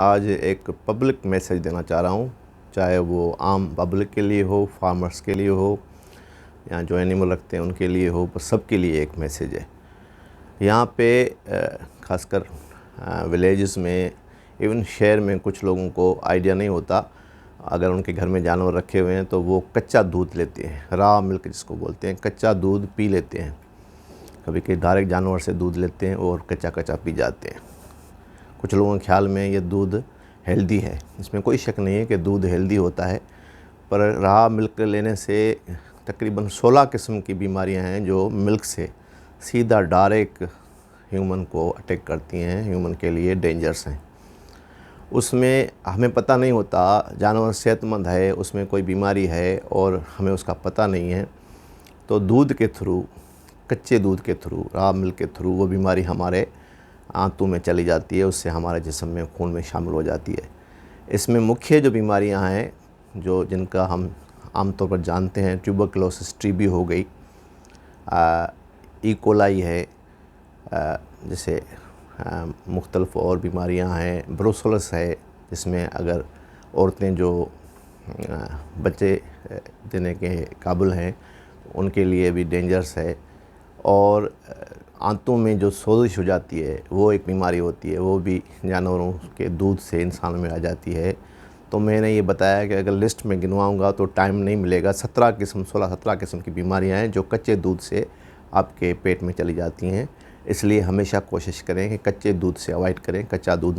आज एक public message देना चाह रहा हूँ, चाहे वो आम पब्लिक के लिए हो, फार्मर्स के लिए हो, या जो एनिमल रखते हैं उनके लिए हो, पर सबके लिए एक मैसेज है। यहाँ पे खासकर विलेजेस में, इवन शहर में कुछ लोगों को आइडिया नहीं होता। अगर उनके घर में जानवर रखे हुए हैं तो वो कच्चा दूध लेते हैं, रॉ मिल्क जिसको बोलते हैं, कच्चा दूध पी लेते हैं। कभी कभी डायरेक्ट जानवर से दूध लेते हैं और कच्चा कच्चा पी जाते हैं। कुछ लोगों के ख्याल में ये दूध हेल्दी है, इसमें कोई शक नहीं है कि दूध हेल्दी होता है, पर रॉ मिल्क लेने से तकरीबन 16 किस्म की बीमारियां हैं जो मिल्क से सीधा डायरेक्ट ह्यूमन को अटैक करती हैं, ह्यूमन के लिए डेंजरस हैं। उसमें हमें पता नहीं होता, जानवर सेहतमंद है, उसमें कोई बीमारी है और हमें उसका पता नहीं है, तो दूध के थ्रू, कच्चे दूध के थ्रू, रॉ मिल्क के थ्रू वो बीमारी हमारे आंतों में चली जाती है, उससे हमारे जिस्म में, खून में शामिल हो जाती है। इसमें मुख्य जो बीमारियां हैं जो जिनका हम आमतौर पर जानते हैं, ट्यूबरकुलोसिस टीबी हो गई, ई कोलाई है, जैसे मुख्तलिफ और बीमारियां हैं, ब्रुसेलोसिस है, जिसमें अगर औरतें जो बच्चे देने के काबिल हैं उनके लिए भी डेंजरस है। और आंतों में जो सोजिश हो जाती है वो एक बीमारी होती है, वो भी जानवरों के दूध से इंसान में आ जाती है। तो मैंने ये बताया कि अगर लिस्ट में गिनवाऊंगा तो टाइम नहीं मिलेगा। 16-17 किस्म की बीमारियां हैं जो कच्चे दूध से आपके पेट में चली जाती हैं। इसलिए हमेशा कोशिश करें कि कच्चे दूध से अवॉइड करें, कच्चा दूध